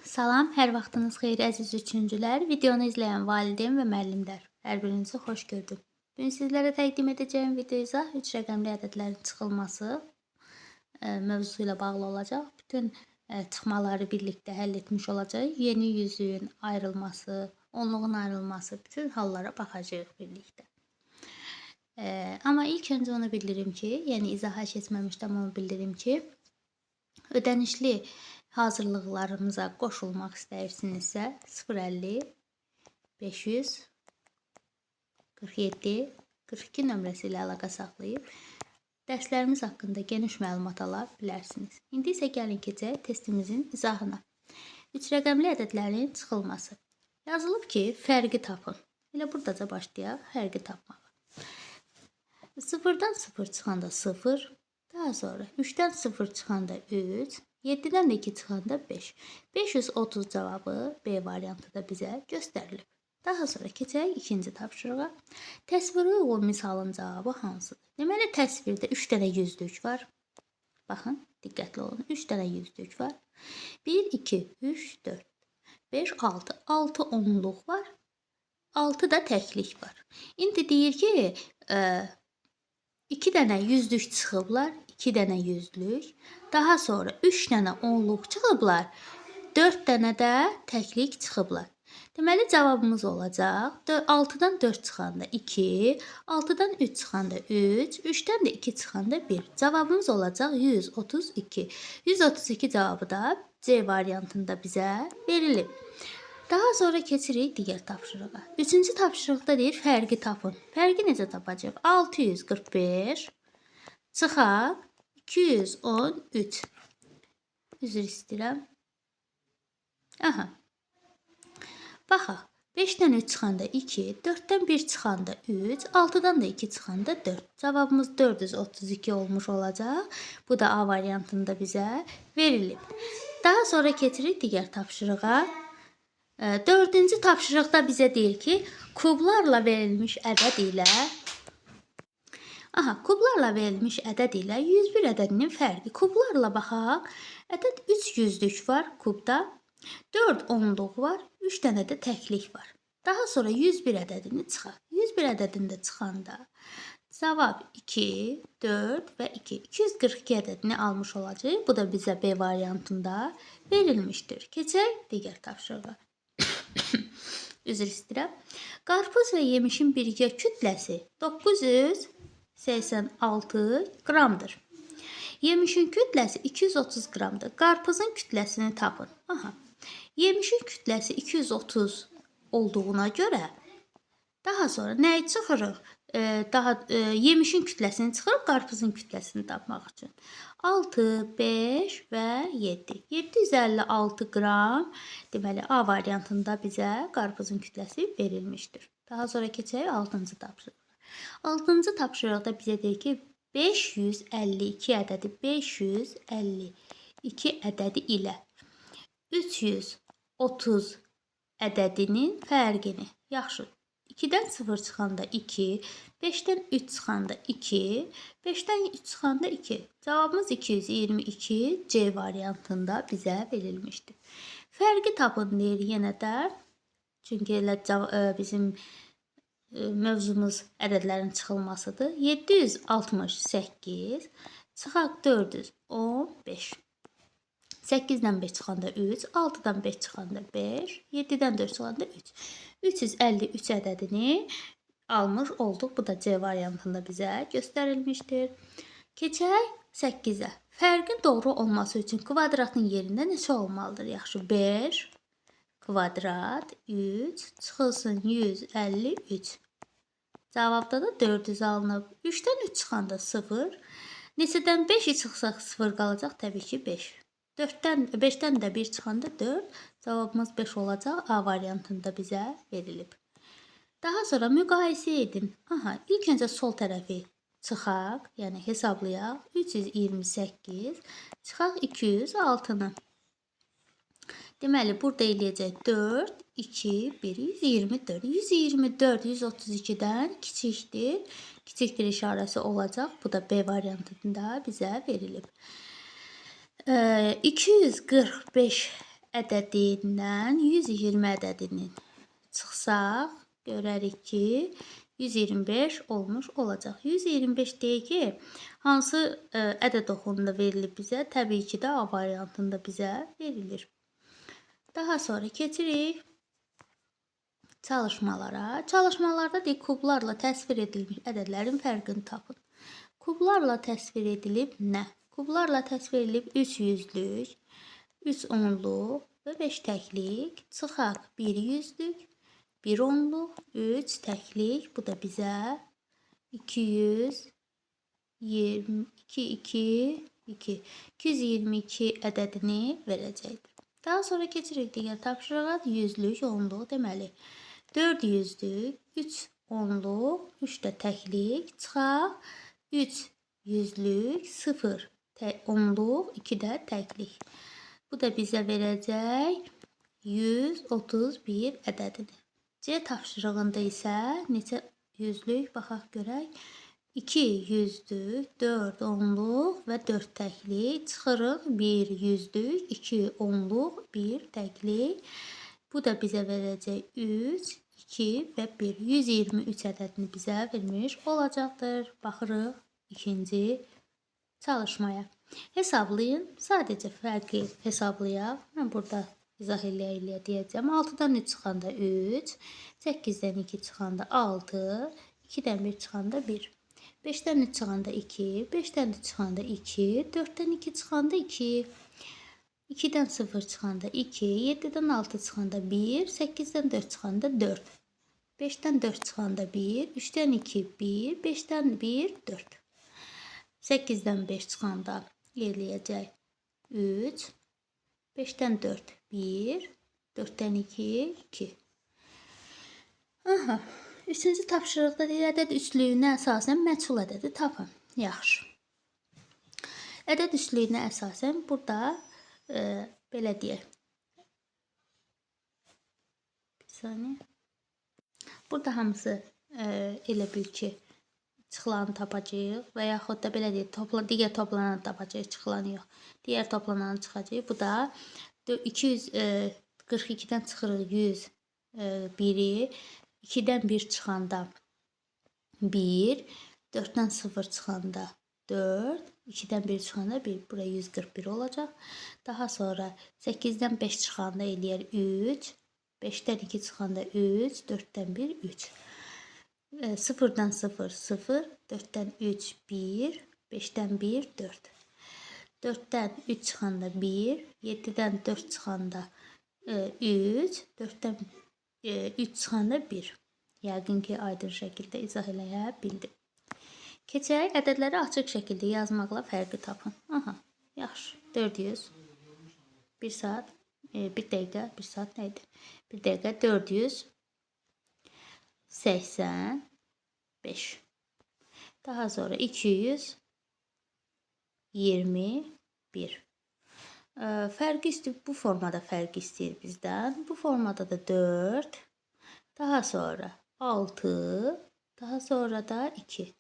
Salam, hər vaxtınız xeyir əziz üçüncülər. Videonu izləyən valideyn və müəllimlər. Hər birinizi xoş gördüm. Bugün sizlərə təqdim edəcəyim video izah 3 rəqəmli ədədlərin çıxılması mövzusu ilə bağlı olacaq. Bütün çıxmaları birlikdə həll etmiş olacağıq. Yeni yüzüyün ayrılması, onluğun ayrılması, bütün hallara baxacağıq birlikdə. Amma ilk öncə onu bildirim ki, yəni izaha keçməmişdən onu bildirim ki, ödənişli hazırlıqlarımıza qoşulmaq istəyirsinizsə 050 500 47 42 nömrəsi ilə əlaqə saxlayıb dərslərimiz haqqında geniş məlumat ala bilərsiniz. İndi isə gəlin keçək testimizin izahına. 3 rəqəmli ədədlərin çıxılması. Yazılıb ki, fərqi tapın. Elə buradaca başlayaq fərqi tapmağa. 0-dan 0 çıxanda 0, daha sonra 3-dən 0 çıxanda 3, 7-dən də 2 çıxanda 5. 530 cavabı B variantı da bizə göstərilib. Daha sonra keçək ikinci tapşırığa. Təsvirə uyğun misalın cavabı hansıdır? Deməli, təsvirdə 3 dənə yüzlük var. Baxın, diqqətli olun. 3 dənə yüzlük var. 1, 2, 3, 4, 5, 6. 6 onluq var. 6 da təklik var. İndi deyir ki, 2 dənə yüzlük çıxıblar. 2 dənə yüzlük. Daha sonra 3 dənə onluq çıxıblar. 4 dənə də təklik çıxıblar. Deməli, cavabımız olacaq. 6-dan 4 çıxanda 2, 6-dan 3 çıxanda 3, 3-dən də 2 çıxanda 1. Cavabımız olacaq 132. 132 cavabı da C variantında bizə verilib. Daha sonra keçirik digər tapşırığa. Üçüncü tapşırıqda deyir, fərqi tapın. Fərqi necə tapacaq? 645 çıxaq 213. Üzr istəyirəm. Aha. Baxaq. 5-dən 3 çıxanda 2, 4-dən 1 çıxanda 3, 6-dan da 2 çıxanda 4. Cavabımız 432 olmuş olacaq. Bu da A variantında bizə verilib. Daha sonra keçirik digər tapşırığa. Dördüncü tapşırıqda bizə deyir ki, kublarla verilmiş ədəd ilə kublarla verilmiş ədəd ilə 101 ədədinin fərqi. Kublarla baxaq. Ədəd 3 yüzlük var kubda. 4 onluq var. 3 dənə də təklik var. Daha sonra 101 ədədini çıxaq. 101 ədədində çıxanda cavab 2, 4 və 2. 242 ədədini almış olacaq. Bu da bizə B variantında verilmişdir. Keçək digər tapşırığa. Üzr istəyirəm. Qarpız və yemişin birgə kütləsi 986 qramdır. Yemişin kütləsi 230 qramdır. Qarpızın kütləsini tapın. Yemişin kütləsi 230 olduğuna görə daha sonra nəyi çıxırıq? Yemişin kütləsini çıxırıq, qarpızın kütləsini tapmaq üçün. 6, 5 və 7. 756 qram. Deməli, A variantında bizə qarpızın kütləsi verilmişdir. Daha sonra keçək 6-cı tapşırığa. 6-cı tapşırıqda bizə deyir ki, 552 ədədi 552 ədədi ilə 330 ədədinin fərqini. Yaxşı. 2-dən 0 çıxanda 2, 5-dən 3 çıxanda 2, 5-dən 3 çıxanda 2. Cavabımız 222 C variantında bizə verilmişdir. Fərqi tapın deyir yenə də. Çünki elə bizim mövzumuz ədədlərin çıxılmasıdır. 768 çıxaq 415. 8-dən 5 çıxanda 3, 6-dan 5 çıxanda 5, 7-dən 4 çıxanda 3. 353 ədədini almış olduq. Bu da C variantında bizə göstərilmişdir. Keçək 8-ə. Fərqin doğru olması üçün kvadratın yerində neçə olmalıdır? Yaxşı, 5 kvadrat 3 çıxılsın 153. Cavabda da 400 alınıb. 3-dən 3 çıxanda 0. Neçədən 5 çıxsaq 0 qalacaq? Təbii ki 5. 5-dən də 1 çıxanda 4. Cavabımız 5 olacaq. A variantında bizə verilib. Daha sonra müqayisə edin. İlk öncə sol tərəfi çıxaq, yəni hesablayaq. 328 çıxaq 206-nı. Deməli, burada eləyəcək 4, 2, 1, 124. 124, 132-dən kiçikdir. Kiçikdir işarəsi olacaq. Bu da B variantında bizə verilib. 245 ədədindən 120 ədədinin çıxsaq, görərik ki, 125 olmuş olacaq. 125 deyək ki, hansı ədəd oxununda verilib bizə? Təbii ki də A variantında bizə verilir. Daha sonra keçirik çalışmalara. Çalışmalarda deyik, kublarla təsvir edilmiş ədədlərin fərqini tapın. Kublarla təsvir edilib nə? Kublarla təsvir edilib 3 yüzlük, 3 onluq və 5 təklik. Çıxaq 1 yüzlük, 1 onluq, 3 təklik. Bu da bizə 222 ədədini verəcəkdir. Daha sonra keçirik digər tapşırığa. Yüzlük, onluq deməli. 4 yüzlük, 3 onluq, 3 də təklik. Çıxaq 3 yüzlük, 0 onluq, 2 də təklik. Bu da bizə verəcək 131 ədədini. C tapşırığında isə neçə yüzlük baxaq görək. 2 yüzlük, 4 onluq və 4 təklik. Çıxırıq 1 yüzlük, 2 onluq, 1 təklik. Bu da bizə verəcək 3, 2 və 1. 123 ədədini bizə vermiş olacaqdır. Baxırıq ikinci çalışmaya. Hesablayın. Sadəcə fərqi hesablayaq. Mən burada izah eləyə deyəcəm. 6-dan 3 çıxanda 3, 8-dən 2 çıxanda 6, 2-dən 1 çıxanda 1. 5-dən 3 çıxanda 2, 5-dən 3 çıxanda 2, 4-dən 2 çıxanda 2, 2-dən 0 çıxanda 2, 7-dən 6 çıxanda 1, 8-dən 4 çıxanda 4, 5-dən 4 çıxanda 1, 3-dən 2, 1, 5-dən 1, 4, 8-dən 5 çıxanda eləyəcək 3, 5-dən 4, 1, 4-dən 2, 2. Aha. Üçüncü tapşırıqda deyir, ədəd üçlüyünə əsasən məchul ədədi tapın. Yaxşı. Ədəd üçlüyünə əsasən burada belə deyək. Bir saniyə. Burada hamısı elə bil ki, çıxılanı tapacağıq və yaxud da belə deyək, digər toplananı tapacağıq, çıxılanı yox. Digər toplananı çıxacaq. Bu da 242-dən çıxırıq 101-i. 2-dən 1 çıxanda 1, 4-dən 0 çıxanda 4, 2-dən 1 çıxanda 1. Bura 141 olacaq. Daha sonra 8-dən 5 çıxanda eləyər 3, 5-dən 2 çıxanda 3, 4-dən 1, 3. 0-dan 0, 0, 4-dən 3, 1, 5-dən 1, 4. 4-dən 3 çıxanda 1, 7-dən 4 çıxanda 3, 4-dən 3 çıxanda 1. Yəqin ki, aydın şəkildə izah eləyə bildim. Keçək, ədədləri açıq şəkildə yazmaqla fərqi tapın. Aha, yaxşı. 400, 1 saat, 1 dəqiqə, 1 saat nə idi? 1 dəqiqə 485. Daha sonra 221. Fərqi istəyir, bu formada fərqi istəyir bizdən. Bu formada da 4, daha sonra 6, daha sonra da 2.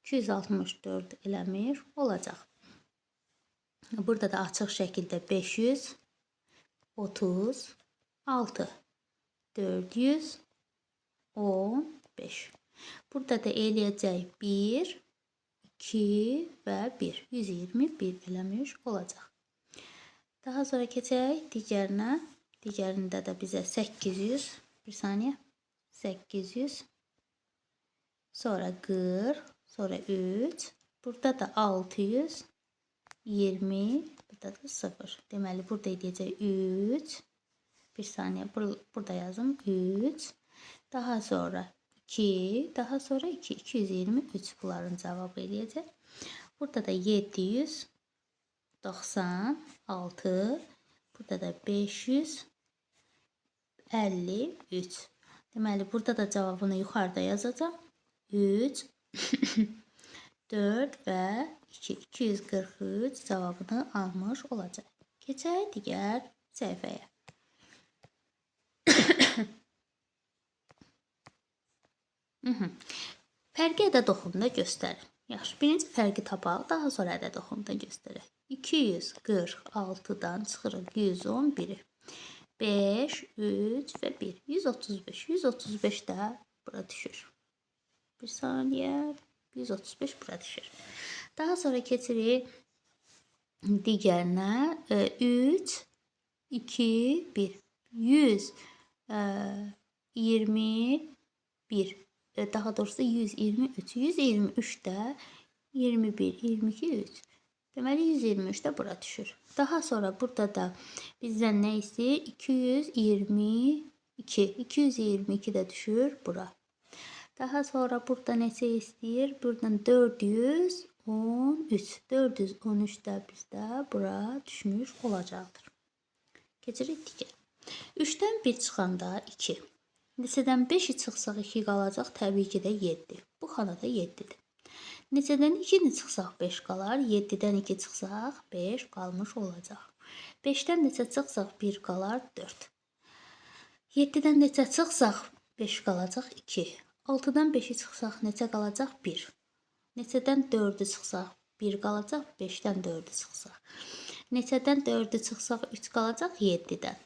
264 eləmir, olacaq. Burada da açıq şəkildə 536, 415. Burada da eləyəcək 1, 2 və 1. 121 eləmiş olacaq. Daha sonra keçək digərinə. Digərində də bizə 800, bir saniyə, 800, sonra 40, sonra 3, burada da 600, 20, burada da 0. Deməli, burada eləyəcək 3, bir saniyə, burada yazım 3, daha sonra 2, daha sonra 2, 223 bunların cavabı eləyəcək. Burada da 796, burada da 553. Deməli, burada da cavabını yuxarıda yazacaq. 3, 4 və 2, 243 cavabını almış olacaq. Keçək digər səhifəyə. Fərqi ədəd oxununda göstərin. Yaxşı, birinci fərqi tapaq, daha sonra ədəd oxununda göstərək. 246-dan çıxırıq 111-i. 5, 3 və 1. 135. 135 də bura düşür. Bir saniyə. 135 bura düşür. Daha sonra keçirik digərinə. 3, 2, 1. 121. Daha doğrusu 123. 123 də 21, 22, 3. Deməli 123 də bura düşür. Daha sonra burada da bizdən nə istəyir? 222. 222 də düşür bura. Daha sonra burada neçə istəyir? Buradan 413. 413 də bizdə bura düşmüş olacaqdır. Keçirik digər. 3-dən 1 çıxanda 2. Neçədən 5-i çıxsaq 2 qalacaq, təbii ki də 7. Bu xanada 7-dir. Neçədən 2-ni çıxsaq 5 qalar, 7-dən 2 çıxsaq 5 qalmış olacaq. 5-dən neçə çıxsaq 1 qalar, 4. 7-dən neçə çıxsaq 5 qalacaq, 2. 6-dan 5-i çıxsaq neçə qalacaq, 1. Neçədən 4-ü çıxsaq 1 qalacaq, 5-dən 4-ü çıxsaq. Neçədən 4-ü çıxsaq 3 qalacaq, 7-dən.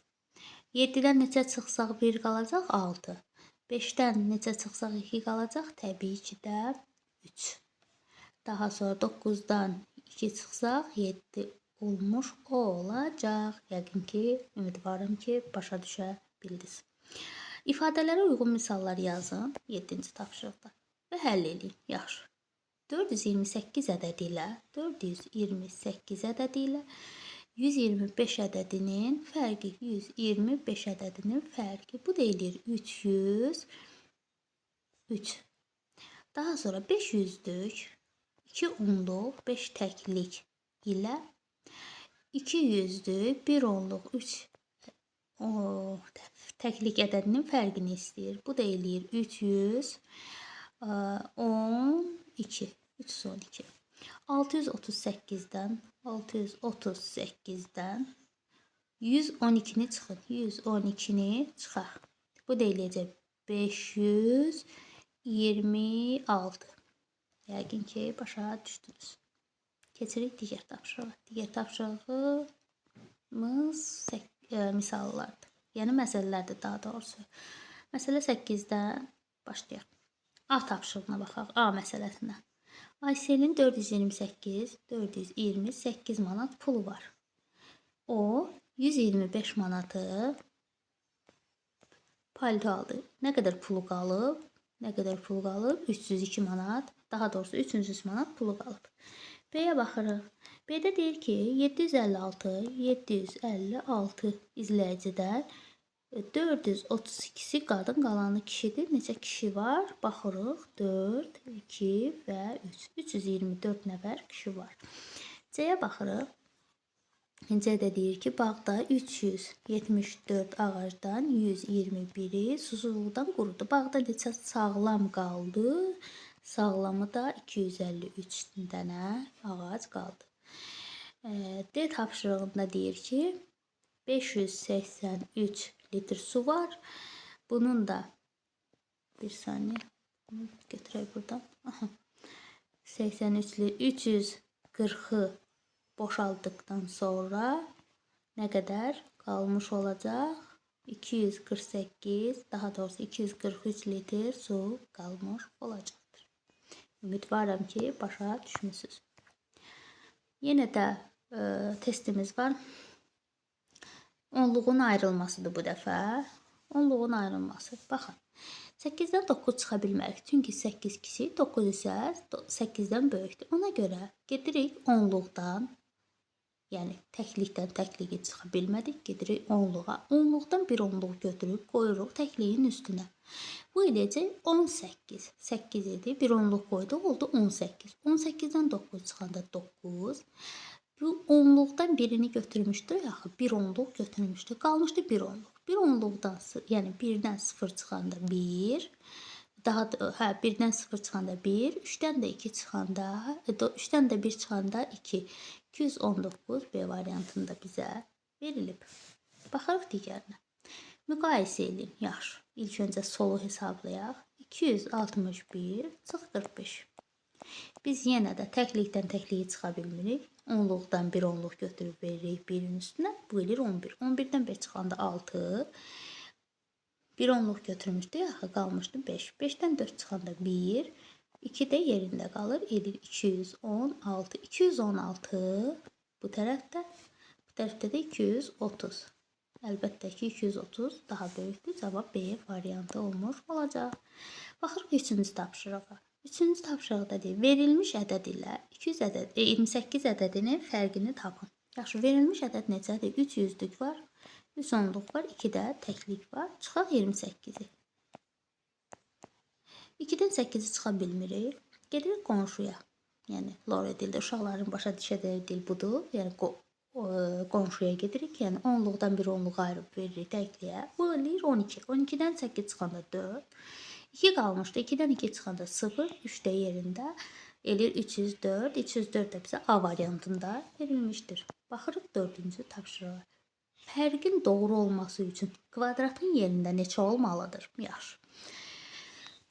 7-dən neçə çıxsaq 1 qalacaq, 6. 5-dən neçə çıxsaq 2 qalacaq, təbii ki də 3. Daha sonra 9-dan 2 çıxsaq 7 olmuş olacaq. Yəqin ki, ümidvarım ki, başa düşə bildiniz. İfadələrə uyğun misallar yazın 7-ci tapşırıqda və həll edin. Yaxşı. 428 ədədi ilə 428 ədədi ilə 125 ədədinin fərqi, 125 ədədinin fərqi. Bu deyilir 303. Daha sonra 500'lük, 2 onluq, 5 təklik ilə 200'lük, 1 onluq, 3 təklik ədədinin fərqini istəyir. Bu deyilir 312. 312. 638-dən 112-ni çıxın. 112-ni çıxaq. Bu deyiləcək 526. Yəqin ki, başa düşdünüz. Keçirik digər tapşırığa. Digər tapşırığımız misallardır. Yəni məsələlərdir daha doğrusu. Məsələ 8-dən başlayaq. A tapşırığına baxaq. A məsələsinə. Ayselin 428 manat pulu var. O 125 manatı palto aldı. Nə qədər pulu qalıb? 302 manat. Daha doğrusu 300 manat pulu qalıb. B-yə baxırıq. B-də deyir ki, 756 izləyicidən 432-si qadın, qalanı kişidir. Neçə kişi var? Baxırıq. 4, 2 və 3. 324 nəfər kişi var. C-yə baxırıq. C-də deyir ki, bağda 374 ağacdan 121-i susuzluqdan qurudu. Bağda neçə sağlam qaldı? Sağlamı da 253 dənə ağac qaldı. D tapşırığında deyir ki, 583 litr su var. Bunun da bir saniyə götürək buradan. 83 litr 340'ı boşaltdıktan sonra nə qədər qalmış olacaq? 248, daha doğrusu 243 litr su qalmış olacaqdır. Ümidvaram ki, başa düşmüsünüz. Yenə də testimiz var. Onluğun ayrılmasıdır bu dəfə. Onluğun ayrılması. Baxın. 8-dən 9 çıxa bilmərik. Çünki 8 kiçik, 9 isə 8-dən böyükdür. Ona görə gedirik onluqdan, yəni təklikdən təkliki çıxa bilmədik. Gedirik onluğa. Onluqdan bir onluq götürüb qoyuruq təkliyin üstünə. Bu eləyəcək 18. 8 idi. Bir onluq qoyduq, oldu 18. 18-dən 9 çıxanda 9. Bu onluqdan birini götürmüşdür. Yaxı bir onluq götürmüşdür. Qalmışdı bir onluq. Bir onluqdan, yəni 1-dən 0 çıxanda 1. Daha hə 1-dən 0 çıxanda 1, 3-dən də 2 çıxanda, 3-dən də 1 çıxanda 2. 219 B variantında bizə verilib. Baxırıq digərinə. Müqayisə edin. Yaxşı. İlk öncə solu hesablayaq. 261 çıx 45. Biz yenə də təklikdən təkliyi çıxa bilmirik. Onluqdan bir onluq götürüb veririk 1-in üstünə. Bu eləyir 11. 11-dən 5 çıxanda 6. Bir onluq götürmüşdük, axı qalmışdı 5. 5-dən 4 çıxanda 1. 2 də yerində qalır. Edir 216. 216 bu tərəfdə. Bu tərəfdə də 230. Əlbəttə ki, 230 daha böyükdür. Cavab B variantı olmuş olacaq. Baxırıq 3-cü tapşırığa. 3-cü tapşırıqda deyir, verilmiş ədəd ilə 28 ədədinin fərqini tapın. Yaxşı, verilmiş ədəd necədir? 3 yüzlük var, 3 onluq var, 2 də təklik var. Çıxaq 28-i. 2-dən 8-i çıxa bilmirik. Gedirik qonşuya. Yəni, lore dildə uşaqların başa düşəcəyi dil budur. Yəni, qonşuya gedirik. Yəni, onluqdan bir onluq ayırıb veririk təkliyə. Bu eləyir 12. 12-dən 8 çıxanda 4. 2 qalmışdı. 2-dən 2 çıxanda 0. 3 də yerində. Eləyir 304. 304 də bizə A variantında verilmişdir. Baxırıq 4-cü tapşırığa. Fərqin doğru olması üçün kvadratın yerində neçə olmalıdır? Yaxşı.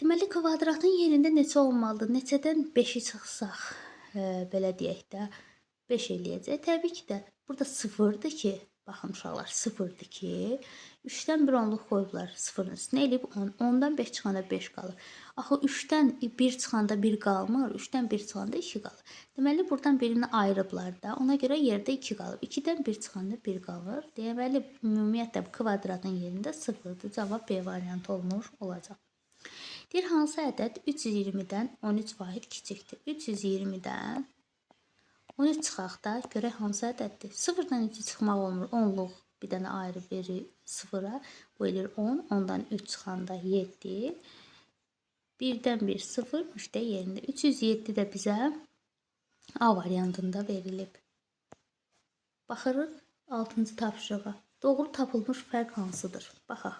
Deməli, kvadratın yerində neçə olmalıdır? Neçədən 5-i çıxsaq, belə deyək də, 5 eləyəcək. Təbii ki də, burada 0-dır ki, baxın uşaqlar, 0-dır ki, 3-dən bir onluq qoyublar 0-ın üstünə, eləyib 10. 10-dan 5 çıxanda 5 qalır. Axı 3-dən 1 çıxanda 1 qalmır, 3-dən 1 çıxanda 2 qalır. Deməli, buradan birini ayırıblar da, ona görə yerdə 2 qalıb. 2-dən 1 çıxanda 1 qalır. Deməli, ümumiyyətlə, kvadratın yerində 0-dır. Cavab B variantı olmuş olacaq. Deyir, hansı ədəd 320-dən 13 vahid kiçikdir? 320-dən 13 çıxaq da, görək hansı ədəddir? 0-dan 3 çıxmaq olmur. Onluq bir dənə ayrı verir 0-a. Bu eləyir 10. 10-dan 3 çıxanda 7. 1-dən 1, 0. 3 də yerində. 307 də bizə A variantında verilib. Baxırıq 6-cı tapşırığa. Doğru tapılmış fərq hansıdır? Baxaq.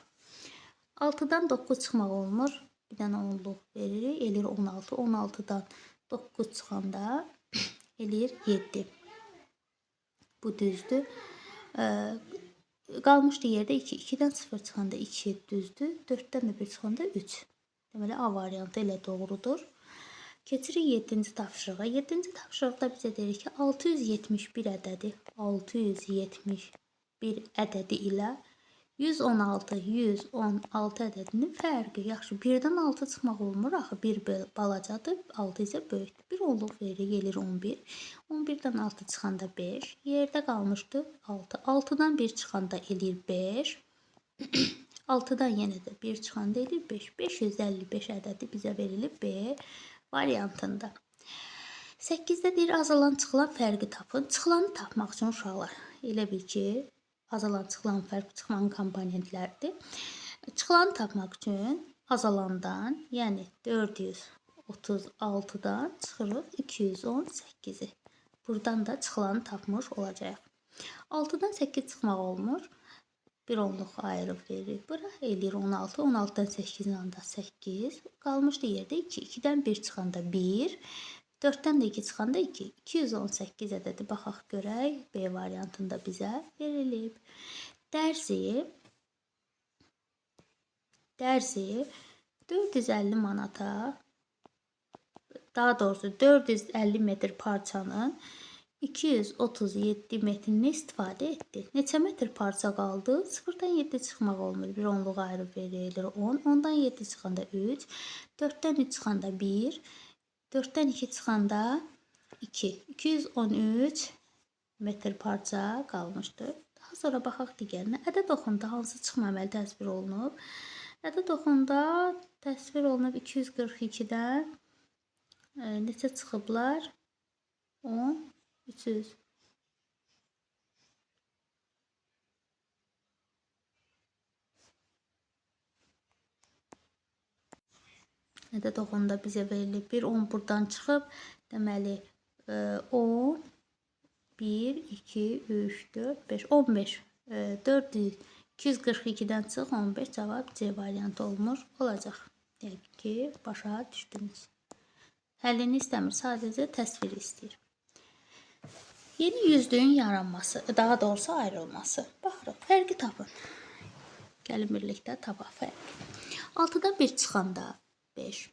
6-dan 9 çıxmaq olmur. Bir dənə onluq veririk. Eləyir 16. 16-dan 9 çıxanda eləyir 7. Bu düzdür. Qalmışdı yerdə 2. 2-dən 0 çıxanda 2 düzdür. 4-dən də 1 çıxanda 3. Deməli, A variantı elə doğrudur. Keçirik 7-ci tapşırığa. 7-ci tapşırıqda bizə deyir ki, 671 ədədi, 671 ədədi ilə 116 ədədinin fərqi. Yaxşı, 1-dən 6 çıxmaq olmur. Axı, 1 balacadır, 6 isə böyükdür. Bir onluq veririk, gelir 11. 11-dən 6 çıxanda 5. Yerdə qalmışdı 6. 6-dan 1 çıxanda eləyir 5. 6-dan yenə də 1 çıxanda eləyir 5. 555 ədədi bizə verilib B variantında. 8-də deyir, azalan çıxılan fərqi tapın. Çıxılanı tapmaq üçün uşaqlar, elə bil ki, azalan çıxılan fərq çıxmanın komponentləridir. Çıxılanı tapmaq üçün azalandan, yəni 436-dan çıxırıq 218-i. Buradan da çıxılanı tapmış olacaq. 6-dan 8 çıxmaq olmur. Bir onluq ayırıb veririk. Bura eləyir 16. 16-dan 8-in anda 8. Qalmışdı yerdə 2. 2-dən 1 çıxanda 1. 4-dən də 2 çıxanda 2. 218 ədədi baxaq görək. B variantında bizə verilib. Dərzi 450 manata, daha doğrusu 450 metr parçanın 237 metrini istifadə etdi. Neçə metr parça qaldı? 0-dan 7 çıxmaq olmur. Bir onluq ayrıb verilir 10. 10-dan 7 çıxanda 3. 4-dən 3 çıxanda 1. 4-dən 2 çıxanda 2. 213 metr parça qalmışdır. Daha sonra baxaq digərinə. Ədəd oxunda hansı çıxma əməli təsvir olunub? Ədəd oxunda təsvir olunub 242-dən neçə çıxıblar? 10, 300. Ədəd oxunda bizə verilib. Bir 10 buradan çıxıb. Deməli 10, 1, 2, 3, 4, 5, 15. 242-dən çıx 15. Cavab C variantı olmuş olacaq. Deyək ki, başa düşdünüz. Həllini istəmir, sadəcə təsviri istəyir. Yeni yüzlüğün yaranması, daha doğrusu ayrılması. Baxırıq, fərqi tapın. Gəlin birlikdə tapaq fərqi. 6-dan 1 çıxanda 5.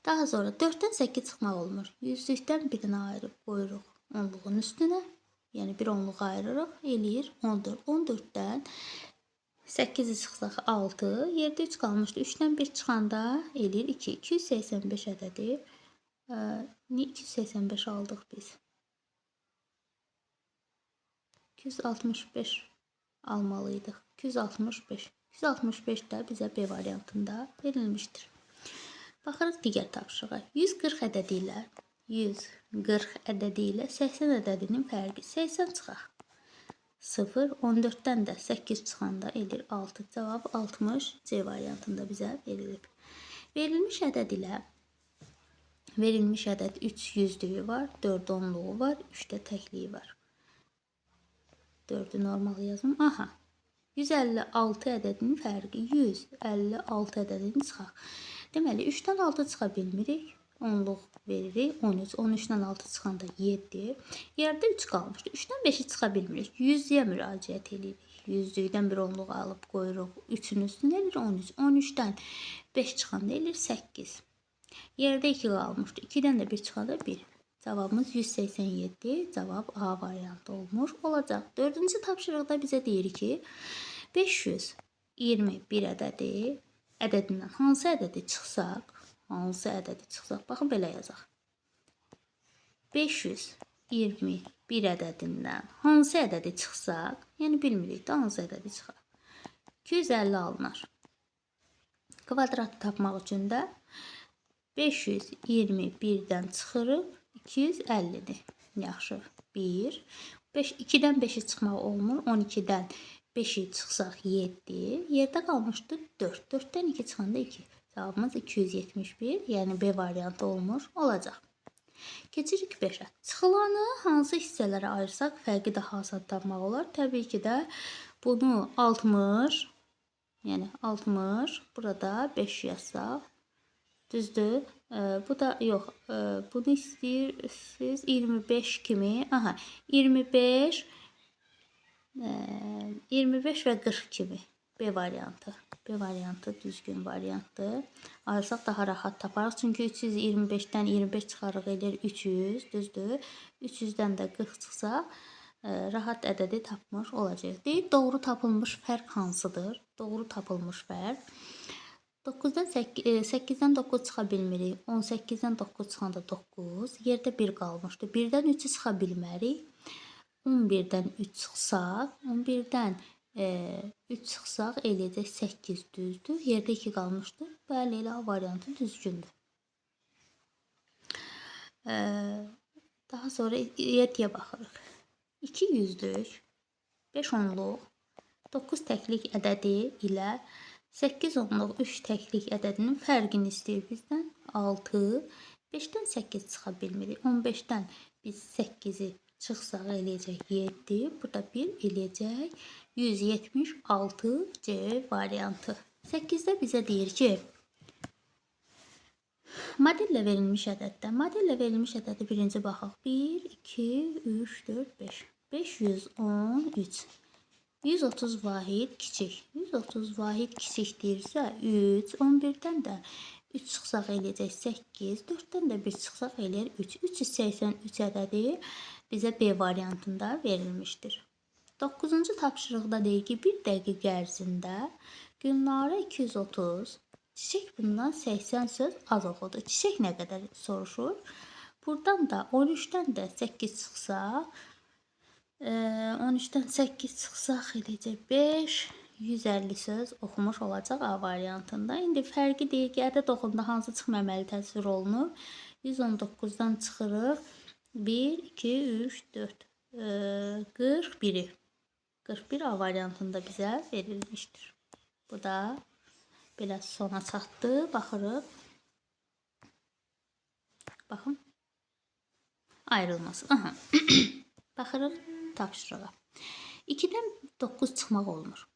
Daha sonra 4-dən 8 çıxmaq olmur. Yüzlükdən birini ayırıb qoyuruq onluğun üstünə. Yəni bir onluq ayırırıq, eləyir 14. 14-dən 8-i çıxsaq 6, yerdə 3 qalmışdı. 3-dən 1 çıxanda eləyir 2. 285 ədədi. Niyə 285 aldıq biz? 265 almalıydıq. 265. 265 də bizə B variantında verilmişdir. Baxırıq digər tapşırığa. 140 ədədi ilə 80 ədədinin fərqi 80 çıxaq. 0, 14-dən də 8 çıxanda eləyir 6. Cavab 60 C variantında bizə verilib. Verilmiş ədəd 3 yüzlüyü var, 4 onluğu var, 3 də təkliyi var. 4'ü normal yazım. Aha. 156 ədədinin fərqi 156 ədədini çıxaq. Deməli 3-dən 6 çıxa bilmirik. Onluq veririk 13. 13-dən 6 çıxanda 7. Yerdə 3 qalmışdı. 3-dən 5-i çıxa bilmirik. 100-yə müraciət edirik. Yüzlükdən bir onluq alıb qoyuruq. 3-ün üstünə eləyir 13. 13-dən 5 çıxanda eləyir 8. Yerdə 2 qalmışdı. 2-dən də 1 çıxanda 1. Cavabımız 187. Cavab A variantı olmuş olacaq. 4-cü tapşırıqda bizə deyir ki, 521 ədədindən hansı ədədi çıxsaq, baxın belə yazaq. 521 ədədindən hansı ədədi çıxsaq, yəni bilmirik də hansı ədədi çıxaq. 250 alınar. Kvadratı tapmaq üçün də 521-dən çıxırıq 250-dir. Yaxşı. 1. 2-dən 5-i çıxmaq olmur. 12-dən 5-i çıxsaq 7. Yerdə qalmışdı 4. 4-dən 2 çıxanda 2. Cavabımız 271. Yəni B variantı olmuş olacaq. Keçirik 5-ə. Çıxılanı hansı hissələrə ayırsaq fərqi daha asan tapmaq olar? Təbii ki də bunu 60, yəni 60, burada 5 yazsaq. Düzdür. Bu da yox. Bunu istəyirsiniz 25 kimi. Aha, 25 və 40 kimi. B variantı. B variantı düzgün variantdır. Ayırsaq daha rahat taparıq. Çünki 325-dən 25 çıxarıq eləyir 300. Düzdür. 300-dən də 40 çıxsa rahat ədədi tapmış olacaq. Deyir, doğru tapılmış fərq hansıdır? Doğru tapılmış fərq. 8-dən 9 çıxa bilmirik. 18-dən 9 çıxanda 9. Yerdə 1 qalmışdı. 1-dən 3-ü çıxa bilmərik. 11-dən 3 çıxsaq, 11-dən 3 çıxsaq eləyəcək 8 düzdür. Yerdə 2 qalmışdı. Bəli, elə A variantı düzgündür. Daha sonra 7-yə baxırıq. 2 yüzlük, 5 onluq, 9 təklik ədədi ilə 8 onluq 3 təklik ədədinin fərqini istəyir bizdən. 6, 5-dən 8 çıxa bilmirik. 15-dən biz 8-i çıxsaq eləyəcək 7. Burada 1 eləyəcək 176 C variantı. 8-də bizə deyir ki, modellə verilmiş ədədi birinci baxaq. 1, 2, 3, 4, 5. 513. 130 vahid kiçik. 130 vahid kiçik deyirsə 3, 11-dən də 3 çıxsaq eləyəcək 8, 4-dən də 1 çıxsaq eləyir 3. 383 ədədi bizə B variantında verilmişdir. 9-cu tapşırıqda deyir ki, 1 dəqiqə ərzində Gülnara 230, Çiçək bundan 80 söz az oxudu. Çiçək nə qədər soruşur? Buradan da 13-dən də 8 çıxsaq, 13-dən 8 çıxsaq eləyəcək 5, 150 söz oxumuş olacaq A variantında. İndi fərqi deyir ki, ədəd oxunda hansı çıxməməli təsvir olunur? 119-dan çıxırıq. 1, 2, 3, 4, 41'i. 41 A variantında bizə verilmişdir. Bu da belə sona çatdı. Baxırıq. Baxın. Ayrılması. Aha. Baxırıq tapşırığa. 2-dən 9 çıxmaq olmur.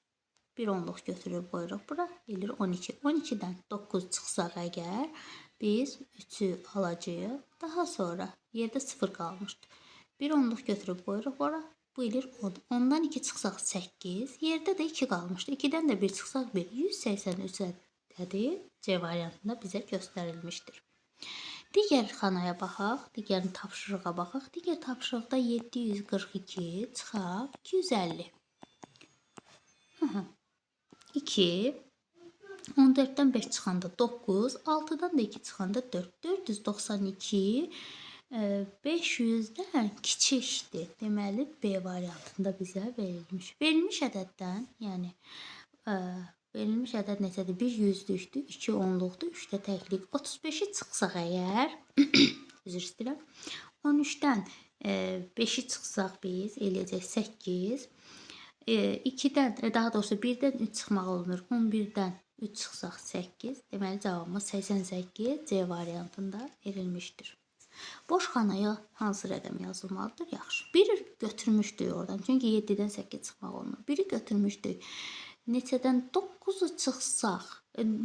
Bir onluq götürüb qoyuruq bura. Eləyir 12. 12-dən 9 çıxsaq əgər biz 3'ü alacağıq. Daha sonra yerdə 0 qalmışdı. Bir onluq götürüb qoyuruq ora. Bu eləyir 10. 10-dan 2 çıxsaq 8. Yerdə də 2 qalmışdı. 2-dən də 1 çıxsaq 1. 183 ədədi C variantında bizə göstərilmişdir. Digər xanaya baxaq, digər tapşırığa baxaq. Digər tapşırıqda 742 çıxaq 250. 2, 14-dən 5 çıxanda 9, 6-dan da 2 çıxanda 4. 492 500-dən kiçikdir. Deməli B variantında bizə verilmiş. Verilmiş ədəddən, yəni verilmiş ədəd neçədir? 1 yüzlükdür, 2 onluqdur, 3 də təklik. 35-i çıxsaq əgər, üzr istəyirəm. 13-dən 5-i çıxsaq biz eləyəcək 8. 2-dən, daha doğrusu 1-dən 3 çıxmaq olmur. 11-dən 3 çıxsaq 8. Deməli cavabımız 88 C variantında verilmişdir. Boş xanaya hansı rəqəm yazılmalıdır? Yaxşı. 1 götürmüşdük oradan. Çünki 7-dən 8 çıxmaq olmur. 1-i götürmüşdük. Neçədən 9-u çıxsaq,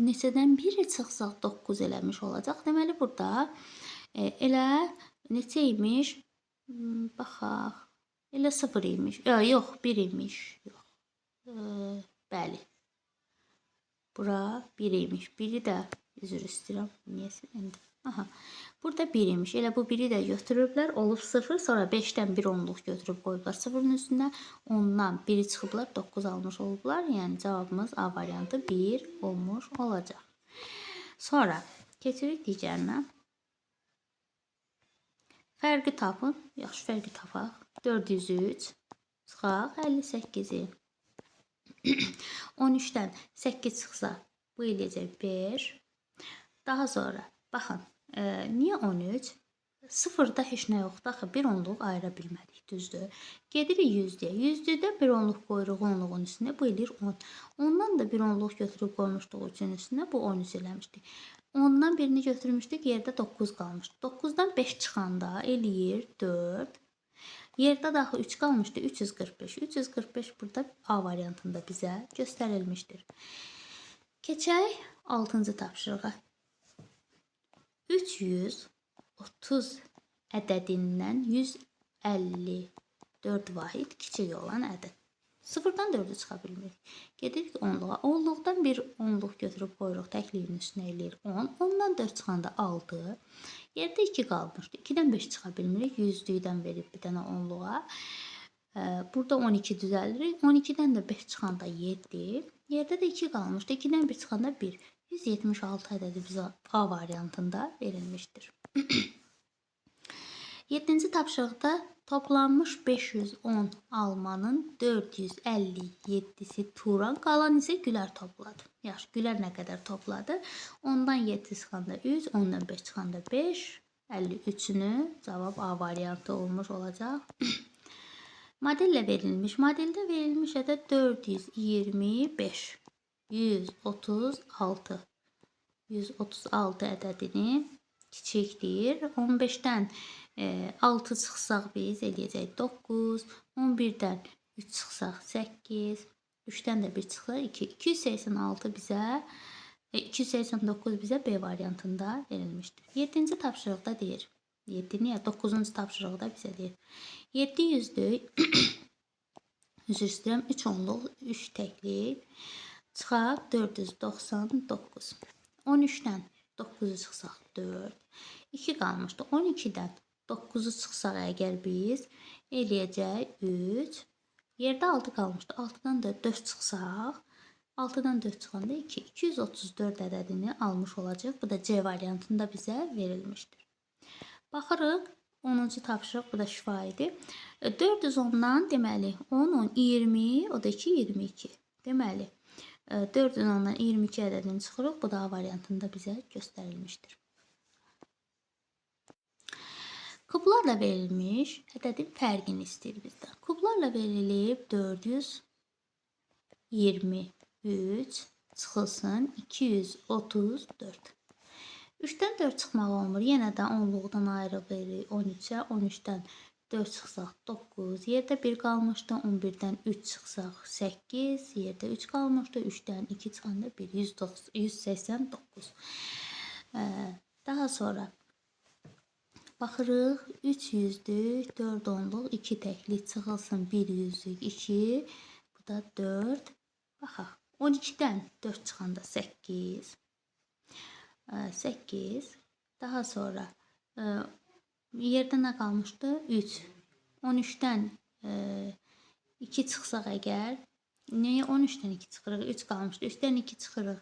neçədən 1-i çıxsaq 9 eləmiş olacaq. Deməli burada elə neçə imiş? Baxaq. Elə 0 imiş. Yox, 1 imiş. Yox. Bəli. Bura 1 imiş. 1-i də üzr istəyirəm. Niyəsə indi. Aha. Burada 1 imiş. Elə bu 1-i də götürüblər. Olub 0. Sonra 5-dən 1 onluq götürüb qoyublar 0-ın üstünə. Ondan 1-i çıxıblar. 9 almış olublar. Yəni cavabımız A variantı 1 olmuş olacaq. Sonra keçirik digərinə. Fərqi tapın. Yaxşı, fərqi tapaq. 403 çıxaq 58-i. 13-dən 8 çıxsa bu eləyəcək 5. Daha sonra baxın, niyə 13? 0-da heç nə yoxdur. Axı bir onluq ayıra bilmədik, düzdür? Gedirik 100-dəyə. 100-də bir onluq qoyuruq onluğun üstünə, bu eləyir 10. Ondan da bir onluq götürüb qoymuşduq üçün üstünə, bu 13 eləmişdik. Ondan birini götürmüşdük, yerdə 9 qalmışdı. 9-dan 5 çıxanda eləyir 4. Yerdə daxı 3 qalmışdı, 345. 345 burada A variantında bizə göstərilmişdir. Keçək 6-cı tapşırığa. 330 ədədindən 154 vahid kiçik olan ədəd. 0-dan 4-ü çıxa bilmirik. Gedirik onluğa. Onluqdan bir onluq götürüb qoyuruq. Təkliyin üstünə eləyir 10. Ondan 4 çıxanda 6. Yerdə 2 qalmışdı. 2-dən 5 çıxa bilmirik. 100-lükdən verib bir dənə onluğa. Burada 12 düzəlirik. 12-dən də 5 çıxanda 7. Yerdə də 2 qalmışdı. 2-dən 1 çıxanda 1. 176 ədədi bizə A variantında verilmişdir. 7-ci tapşırıqda toplanmış 510 almanın 457'si Turan, qalan isə Gülər topladı. Yaxşı, Gülər nə qədər topladı? Ondan 7 çıxanda 3, ondan 5 çıxanda 5, 53'ünü cavab A variantı olmuş olacaq. Modelle verilmiş. Modelde verilmiş ədəd 425, 136. 136 ədədini kiçikdir. 15-dən 6 çıxsaq biz eləyəcək 9. 11-dən 3 çıxsaq 8. 3-dən də 1 çıxsaq 2. 286 bizə 289 bizə B variantında verilmişdir. 7-ci tapşırıqda deyir. 7-ni ya 9-cu tapşırıqda bizə deyir. 700'lük üzr istəyirəm 3 onluq 3 təklik çıxaq 499. 13-dən 9-u çıxsaq 4. 2 qalmışdı. 12-dən 9-u çıxsaq əgər biz eləyəcək 3. Yerdə 6 qalmışdı. 6-dan da 4 çıxsaq 6-dan 4 çıxanda 2. 234 ədədini almış olacaq. Bu da C variantında bizə verilmişdir. Baxırıq. 10-cu tapşırıq, bu da şifahidir. 410-dan deməli 10, 10, 20, o da 2, 22. Deməli 410-dan 22 ədədini çıxırıq. Bu da A variantında bizə göstərilmişdir. Kublarla verilmiş ədədin fərqini istəyir bizdən. Kublarla verilib 423 çıxılsın 234. 3-dən 4 çıxmaq olmur. Yenə də onluqdan ayrı verir 13-ə. 13-dən 4 çıxsaq 9. Yerdə 1 qalmışdı. 11-dən 3 çıxsaq 8. Yerdə 3 qalmışdı. 3-dən 2 çıxanda 1. 189. Daha sonra baxırıq. 300'lük 4 onluq 2 təklik çıxılsın 1 yüzlük 2. Bu da 4. Baxaq. 12-dən 4 çıxanda 8. 8. Daha sonra e, yerdə nə qalmışdı? 3. 13-dən 2 çıxsaq əgər, niyə 13-dən 2 çıxırıq? 3 qalmışdı. 3-dən 2 çıxırıq.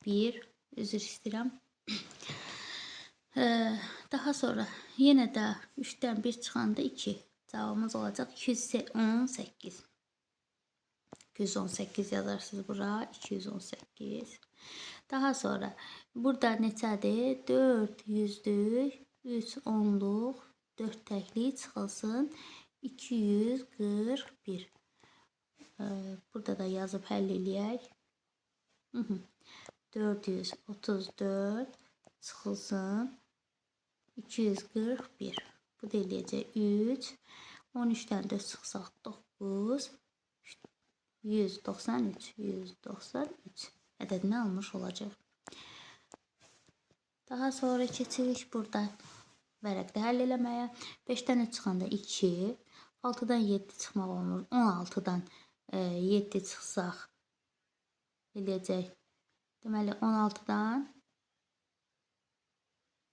1, üzr istəyirəm. Daha sonra yenə də 3-dən 1 çıxanda 2. Cavabımız olacaq 218. 218 yazarsınız bura. 218. Daha sonra burada neçədir? 4 yüzlük, 3 onluq, 4 təklik çıxılsın. 241. Burada da yazıb həll eləyək. 434 çıxılsın. 241. Bu da eləyəcək 3. 13-dən 4 çıxsaq 9. 193. 193 ədədini almış olacaq. Daha sonra keçirik burada vərəqdə həll eləməyə. 5-dən 3 çıxanda 2. 6-dan 7 çıxmaq olmur. 16-dan 7 çıxsaq eləyəcək. Deməli 16-dan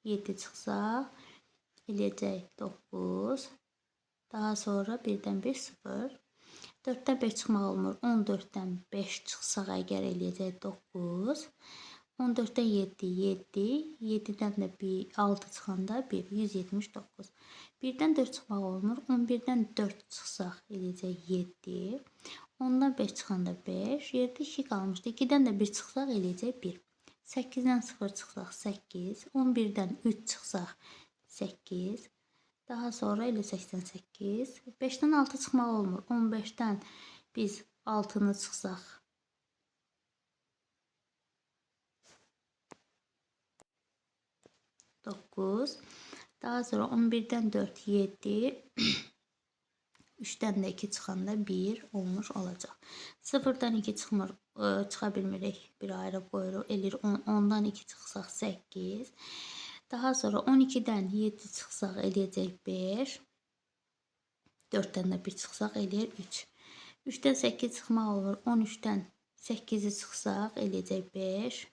7 çıxsaq eləyəcək 9. Daha sonra 1-dən 1 0. 4-dən 5 çıxmaq olmur. 14-dən 5 çıxsaq əgər eləyəcək 9. 14-dən 7 7. 7-dən də 6 çıxanda 1 179. 1-dən 4 çıxmaq olmur. 11-dən 4 çıxsaq eləyəcək 7. 10-dan 5 çıxanda 5. Yerdə 2 qalmışdı. 2-dən də 1 çıxsaq eləyəcək 1. 8-dən 0 çıxsaq 8. 11-dən 3 çıxsaq 8. Daha sonra elə 88. 5-dən 6 çıxmaq olmur. 15-dən biz 6-nı çıxsaq 9. Daha sonra 11-dən 4 7. 3-dən də 2 çıxanda 1 olmuş olacaq. 0-dan 2 çıxmır, çıxa bilmirik. Bir ayrı qoyuruq. Elir 10-dan 2 çıxsaq 8. Daha sonra 12-dən 7 çıxsaq eləyəcək 5. 4-dən də 1 çıxsaq eləyir 3. 3-dən 8 çıxmaq olur. 13-dən 8-i çıxsaq eləyəcək 5.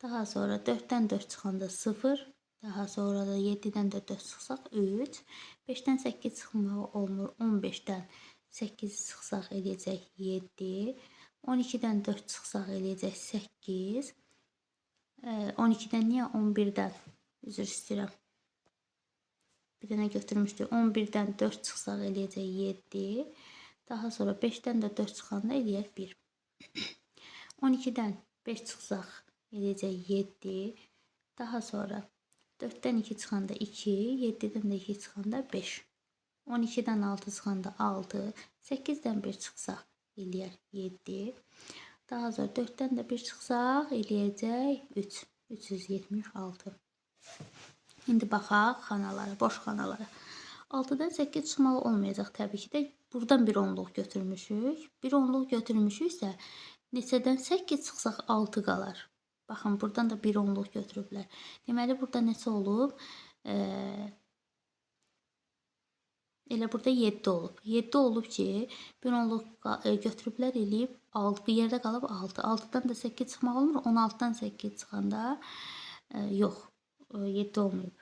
Daha sonra 4-dən 4 çıxanda 0. Daha sonra da 7-dən də 4 çıxsaq 3. 5-dən 8 çıxmaq olmur. 15-dən 8 çıxsaq eləyəcək 7. 12-dən 4 çıxsaq eləyəcək 8. 12-dən niyə 11-dən üzr istəyirəm. Bir dənə götürmüşdük. 11-dən 4 çıxsaq eləyəcək 7. Daha sonra 5-dən də 4 çıxanda eləyər 1. 12-dən 5 çıxsaq eləyəcək 7. Daha sonra 4-dən 2 çıxanda 2. 7-dən də 2 çıxanda 5. 12-dən 6 çıxanda 6. 8-dən 1 çıxsaq eləyər 7. Daha sonra 4-dən də 1 çıxsaq eləyəcək 3. 376. İndi baxaq xanalara, boş xanalara. 6-dan 8 çıxmaq olmayacaq təbii ki də. Buradan bir onluq götürmüşük. Bir onluq götürmüşüksə neçədən 8 çıxsaq 6 qalar. Baxın, buradan da bir onluq götürüblər. Deməli, burada neçə olub? Elə burada 7 olub. 7 olub ki, bir onluq götürüblər eləyib 6. Yerdə qalıb 6. 6-dan da 8 çıxmaq olmur. 16-dan 8 çıxanda yox, 7 olmayıb.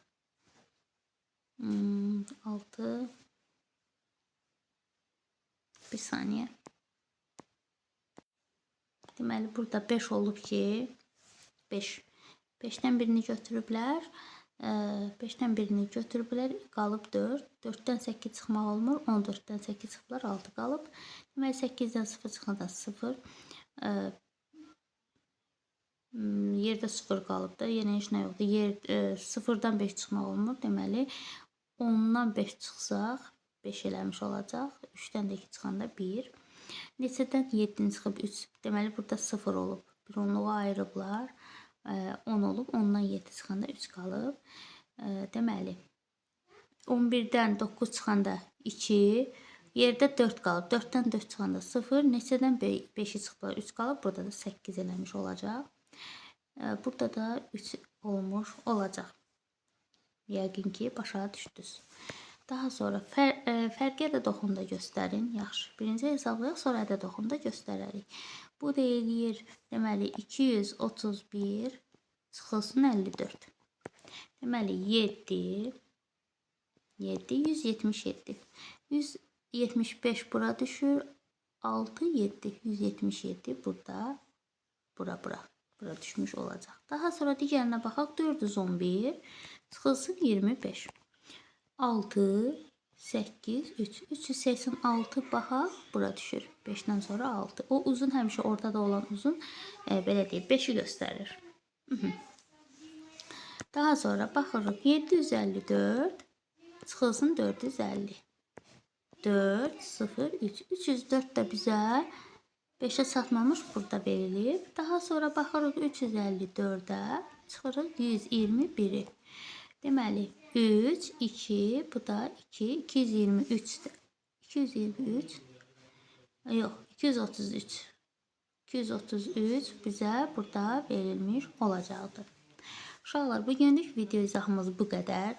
6. Bir saniyə. Deməli, burada 5 olub ki, 5. 5-dən birini götürüblər. 5-dən birini götürüblər, qalıb 4. 4-dən 8 çıxmaq olmur. 14-dən 8 çıxıblar, 6 qalıb. Deməli, 8-dən 0 çıxanda 0. Yerdə 0 qalıb da, yenə heç nə yoxdur. 0-dan 5 çıxmaq olmur. Deməli, 10-dan 5 çıxsaq 5 eləmiş olacaq. 3-dən də 2 çıxanda 1. Neçədən 7-ni çıxıb 3. Deməli, burada 0 olub. Bir onluğu ayırıblar. 10 olub. 10-dan 7 çıxanda 3 qalıb. Deməli, 11-dən 9 çıxanda 2. Yerdə 4 qalıb. 4-dən 4 çıxanda 0. Neçədən 5-i çıxıblar 3 qalıb. Burada da 8 eləmiş olacaq. Burada da 3 olmuş olacaq. Yəqin ki, başa düşdünüz. Daha sonra fərqi ədəd oxunda göstərin. Yaxşı. Birinci hesablayaq, sonra ədəd oxunda göstərərik. Bu da eləyir, deməli, 231 çıxılsın 54. Deməli 7 177. 175 bura düşür. 6 7 177 burada. Bura düşmüş olacaq. Daha sonra digərinə baxaq. 411 çıxılsın 25. 6 8 3 386 baxaq. Bura düşür. 5-dən sonra 6. O uzun həmişə ortada olan uzun belə deyək 5-i göstərir. Daha sonra baxırıq 754 çıxılsın 450. 4 0 3 304 də bizə 5'e çatmamış burada verilib. Daha sonra baxırıq 354'ə, çıxırıq 121'i. Deməli 3 2 bu da 2 223'dür. 223 yox 233 233 bizə burada verilmiş olacaqdır. Uşaqlar, bugünlük video izahımız bu qədər.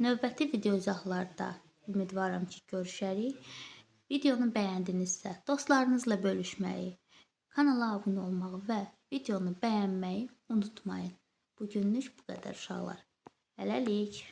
Növbəti video izahlarda ümidvaram ki, görüşərik. Videonu bəyəndinizsə, dostlarınızla bölüşməyi, kanala abunə olmağı və videonu bəyənməyi unutmayın. Bugünlük bu qədər uşaqlar. Hələlik.